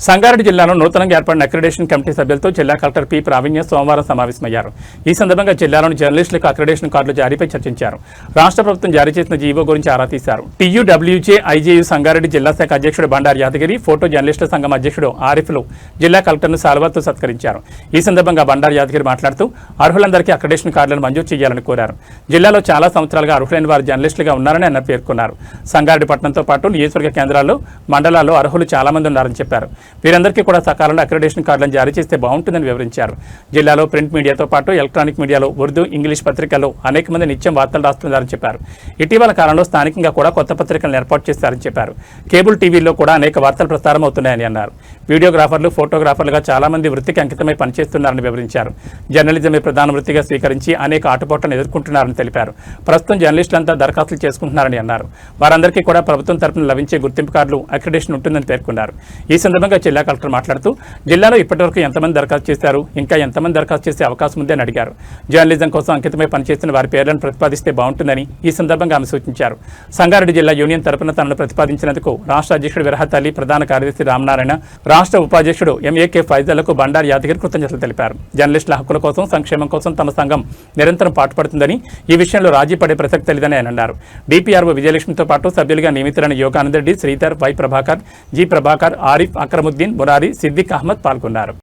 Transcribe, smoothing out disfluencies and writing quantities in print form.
సంగారెడ్డి జిల్లాలో నూతనంగా ఏర్పడిన అక్రిడేషన్ కమిటీ సభ్యులతో జిల్లా కలెక్టర్ పి ప్రావీణ్య సోమవారం సమావేశమయ్యారు. ఈ సందర్భంగా జిల్లాలోని జర్నలిస్టులకు అక్రిడేషన్ కార్డుల జారీపై చర్చించారు. రాష్ట్ర ప్రభుత్వం జారీ చేసిన జీవో గురించి ఆరా తీశారు. TUWJ IJU సంగారెడ్డి జిల్లా శాఖ అధ్యక్షుడు బండారు యాదగిరి, ఫోటో జర్నలిస్టుల సంఘం అధ్యక్షుడు ఆరిఫ్లు జిల్లా కలెక్టర్ను సాల్వాతో సత్కరించారు. ఈ సందర్భంగా బండారు యాదగిరి మాట్లాడుతూ అర్హులందరికీ అక్రిడేషన్ కార్డులను మంజూరు చేయాలని కోరారు. జిల్లాలో చాలా సంవత్సరాలుగా అర్హులైన వారు జర్నలిస్టులుగా ఉన్నారని ఆయన పేర్కొన్నారు. సంగారెడ్డి పట్టణంతో పాటు నియోజకవర్గ కేంద్రాల్లో, మండలాల్లో అర్హులు చాలా మంది ఉన్నారని చెప్పారు. వీరందరికీ కూడా సకాలంలో అక్రిడేషన్ కార్డులను జారీ చేస్తే బాగుంటుందని వివరించారు. జిల్లాలో ప్రింట్ మీడియాతో పాటు ఎలక్ట్రానిక్ మీడియాలో ఉర్దూ, ఇంగ్లీష్ పత్రికల్లో అనేక మంది నిత్యం వార్తలు రాస్తున్నారని చెప్పారు. ఇటీవల కాలంలో స్థానికంగా కూడా కొత్త పత్రికలను ఏర్పాటు చేస్తారని చెప్పారు. కేబుల్ టీవీల్లో కూడా అనేక వార్తలు ప్రసారం అవుతున్నాయని అన్నారు. వీడియోగ్రాఫర్లు, ఫోటోగ్రాఫర్లుగా చాలా మంది వృత్తికి అంకితమై పనిచేస్తున్నారని వివరించారు. జర్నలిజమే ప్రధాన వృత్తిగా స్వీకరించి అనేక ఆటుపోట్లను ఎదుర్కొంటున్నారని తెలిపారు. ప్రస్తుతం జర్నలిస్టులంతా దరఖాస్తులు చేసుకుంటున్నారని అన్నారు. వారందరికీ కూడా ప్రభుత్వం తరపున లభించే గుర్తింపు కార్డులు, అక్రిడేషన్ ఉంటుందని పేర్కొన్నారు. ఈ సందర్భంగా జిల్లా కలెక్టర్ మాట్లాడుతూ జిల్లాలో ఇప్పటివరకు ఎంతమంది దరఖాస్తు చేశారు, ఇంకా ఎంతమంది దరఖాస్తు చేసే అవకాశం ఉందని అడిగారు. జర్నలిజం కోసం అంకితమై పనిచేస్తున్న వారి పేర్లను ప్రతిపాదిస్తే బాగుంటుందని ఈ సందర్భంగా ఆమె సూచించారు. సంగారెడ్డి జిల్లా యూనియన్ తరపున తనను ప్రతిపాదించినందుకు రాష్ట్ర అధ్యక్షుడు విరహత్ అలీ, ప్రధాన కార్యదర్శి రామనారాయణ, రాష్ట్ర ఉపాధ్యక్షుడు MAK ఫైజాలకు బండారు యాదగిరి కృతజ్ఞతలు తెలిపారు. జర్నలిస్టుల హక్కుల కోసం, సంక్షేమం కోసం తమ సంఘం నిరంతరం పాటుపడుతుందని, ఈ విషయంలో రాజీ పడే ప్రసక్తి లేదని ఆయన అన్నారు. DPRO విజయలక్ష్మితో పాటు సభ్యులుగా నియమితులైన యోగానందరెడ్డి, శ్రీధర్, వై ప్రభాకర్, జి ప్రభాకర్, ఆరిఫ్, అక్రముద్దీన్, మురారి, సిద్దిక్ అహ్మద్ పాల్గొన్నారు.